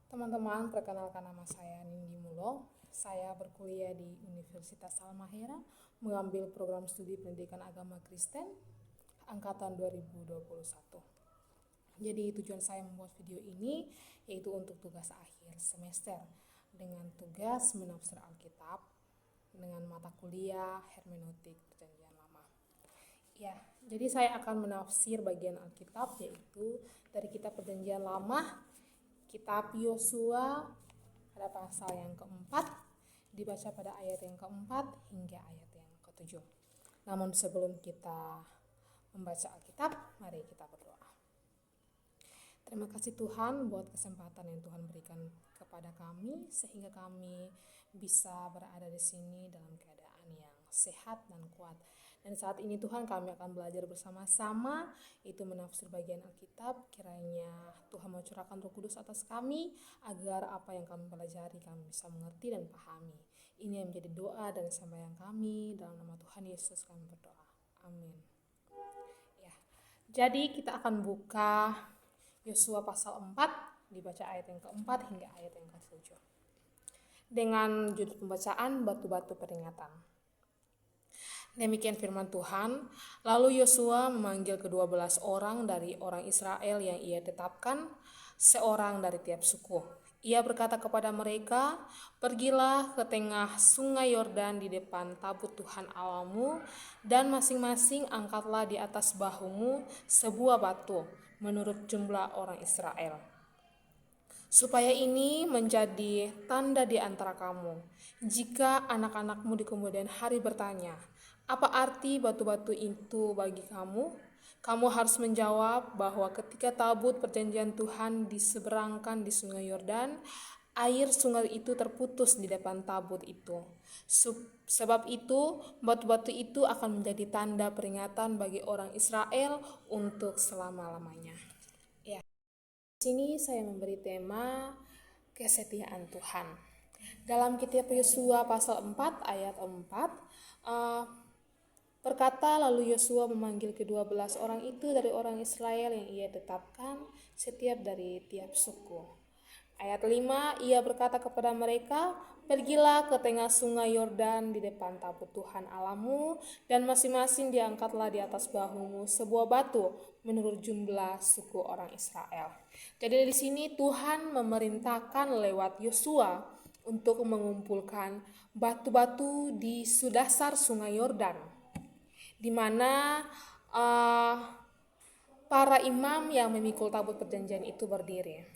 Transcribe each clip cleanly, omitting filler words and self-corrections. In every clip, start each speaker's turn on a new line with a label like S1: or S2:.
S1: Teman-teman, perkenalkan nama saya Nindi Mulo. Saya berkuliah di Universitas Halmahera, mengambil program studi pendidikan agama Kristen angkatan 2021. Jadi tujuan saya membuat video ini yaitu untuk tugas akhir semester dengan tugas menafsir Alkitab dengan mata kuliah hermeneutik Perjanjian Lama. Ya, jadi saya akan menafsir bagian Alkitab yaitu dari kitab Perjanjian Lama, kitab Yosua pada pasal yang keempat, dibaca pada ayat yang keempat hingga ayat yang ketujuh. Namun sebelum kita membaca Alkitab, mari kita berdoa. Terima kasih Tuhan buat kesempatan yang Tuhan berikan kepada kami sehingga kami bisa berada di sini dalam keadaan yang sehat dan kuat. Dan saat ini Tuhan kami akan belajar bersama-sama itu menafsir bagian Alkitab. Kiranya Tuhan mau curahkan Roh Kudus atas kami agar apa yang kami pelajari kami bisa mengerti dan pahami. Ini yang menjadi doa dan sembahyang kami dalam nama Tuhan Yesus kami berdoa. Amin. Ya. Jadi kita akan buka Yosua pasal 4, dibaca ayat yang keempat hingga ayat yang ke-7. Dengan judul pembacaan batu-batu peringatan. Demikian firman Tuhan. Lalu Yosua memanggil ke-12 orang dari orang Israel yang ia tetapkan, seorang dari tiap suku. Ia berkata kepada mereka, "Pergilah ke tengah sungai Yordan di depan tabut Tuhan Allahmu, dan masing-masing angkatlah di atas bahumu sebuah batu, menurut jumlah orang Israel. Supaya ini menjadi tanda di antara kamu. Jika anak-anakmu di kemudian hari bertanya, apa arti batu-batu itu bagi kamu? Kamu harus menjawab bahwa ketika tabut perjanjian Tuhan diseberangkan di sungai Yordan, air sungai itu terputus di depan tabut itu. Sebab itu, batu-batu itu akan menjadi tanda peringatan bagi orang Israel untuk selama-lamanya." Ya, di sini saya memberi tema kesetiaan Tuhan. Dalam kitab Yosua pasal 4 ayat 4, berkata, lalu Yosua memanggil ke-12 orang itu dari orang Israel yang ia tetapkan, setiap dari tiap suku. Ayat 5, ia berkata kepada mereka, "Pergilah ke tengah sungai Yordan di depan tabut Tuhan Allahmu, dan masing-masing diangkatlah di atas bahumu sebuah batu menurut jumlah suku orang Israel." Jadi di sini Tuhan memerintahkan lewat Yosua untuk mengumpulkan batu-batu di dasar sungai Yordan, di mana para imam yang memikul tabut perjanjian itu berdiri.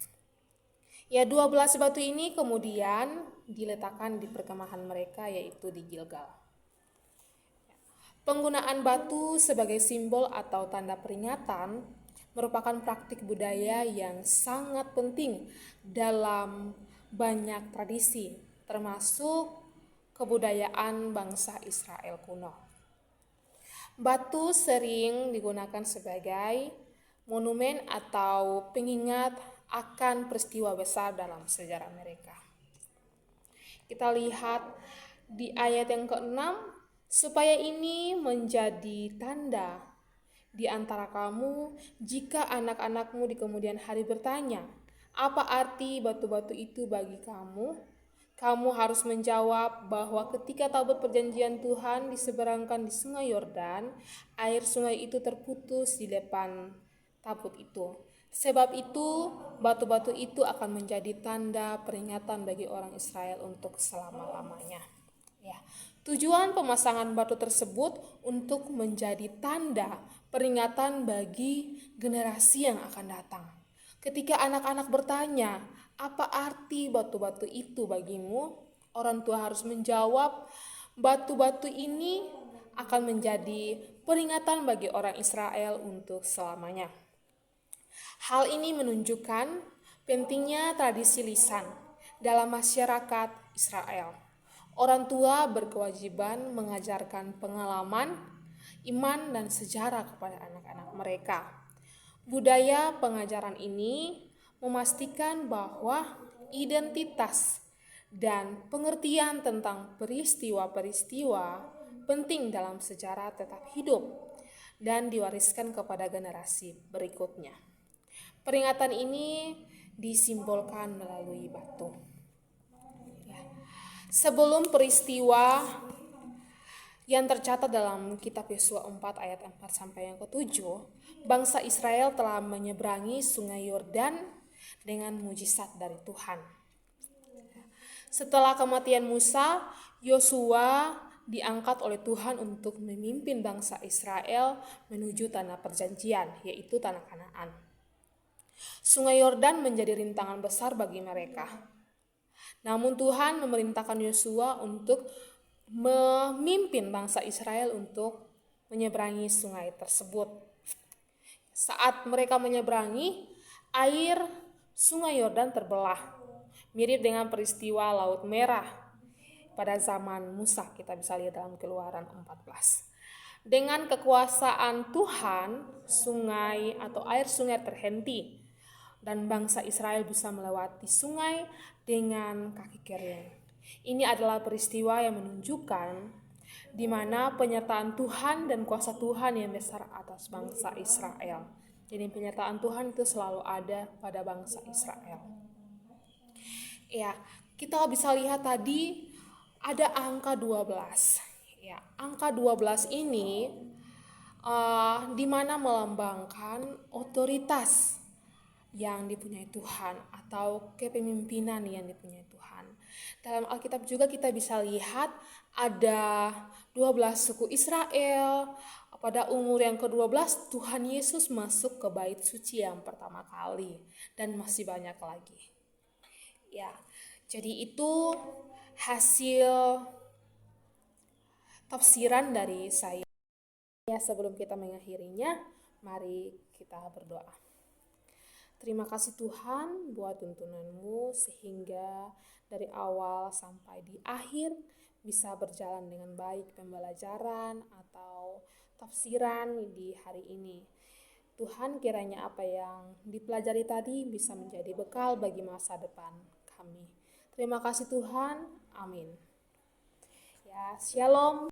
S1: Ya, 12 batu ini kemudian diletakkan di perkemahan mereka, yaitu di Gilgal. Penggunaan batu sebagai simbol atau tanda peringatan merupakan praktik budaya yang sangat penting dalam banyak tradisi, termasuk kebudayaan bangsa Israel kuno. Batu sering digunakan sebagai monumen atau pengingat akan peristiwa besar dalam sejarah mereka. Kita lihat di ayat yang ke-6, supaya ini menjadi tanda di antara kamu jika anak-anakmu di kemudian hari bertanya, apa arti batu-batu itu bagi kamu? Kamu harus menjawab bahwa ketika tabut perjanjian Tuhan diseberangkan di sungai Yordan, air sungai itu terputus di depan tabut itu. Sebab itu, batu-batu itu akan menjadi tanda peringatan bagi orang Israel untuk selama-lamanya. Ya, tujuan pemasangan batu tersebut untuk menjadi tanda peringatan bagi generasi yang akan datang. Ketika anak-anak bertanya, apa arti batu-batu itu bagimu? Orang tua harus menjawab, batu-batu ini akan menjadi peringatan bagi orang Israel untuk selamanya. Hal ini menunjukkan pentingnya tradisi lisan dalam masyarakat Israel. Orang tua berkewajiban mengajarkan pengalaman, iman, dan sejarah kepada anak-anak mereka. Budaya pengajaran ini memastikan bahwa identitas dan pengertian tentang peristiwa-peristiwa penting dalam sejarah tetap hidup dan diwariskan kepada generasi berikutnya. Peringatan ini disimbolkan melalui batu. Ya. Sebelum peristiwa yang tercatat dalam kitab Yosua 4 ayat 4 sampai yang ke-7, bangsa Israel telah menyeberangi sungai Yordan dengan mujizat dari Tuhan. Setelah kematian Musa, Yosua diangkat oleh Tuhan untuk memimpin bangsa Israel menuju tanah perjanjian, yaitu tanah Kanaan. Sungai Yordan menjadi rintangan besar bagi mereka. Namun Tuhan memerintahkan Yosua untuk memimpin bangsa Israel untuk menyeberangi sungai tersebut. Saat mereka menyeberangi, air sungai Yordan terbelah, mirip dengan peristiwa Laut Merah pada zaman Musa, kita bisa lihat dalam Keluaran 14. Dengan kekuasaan Tuhan, sungai atau air sungai terhenti dan bangsa Israel bisa melewati sungai dengan kaki kering. Ini adalah peristiwa yang menunjukkan di mana penyertaan Tuhan dan kuasa Tuhan yang besar atas bangsa Israel. Jadi penyertaan Tuhan itu selalu ada pada bangsa Israel. Ya, kita bisa lihat tadi ada angka 12. Ya, angka 12 ini di mana melambangkan otoritas yang dipunyai Tuhan atau kepemimpinan yang dipunyai Tuhan. Dalam Alkitab juga kita bisa lihat ada 12 suku Israel. Pada umur yang ke-12 Tuhan Yesus masuk ke bait suci yang pertama kali dan masih banyak lagi. Ya, jadi itu hasil tafsiran dari saya. Ya, sebelum kita mengakhirinya, mari kita berdoa. Terima kasih Tuhan buat tuntunanmu sehingga dari awal sampai di akhir bisa berjalan dengan baik pembelajaran atau tafsiran di hari ini. Tuhan, kiranya apa yang dipelajari tadi bisa menjadi bekal bagi masa depan kami. Terima kasih Tuhan. Amin. Ya, shalom.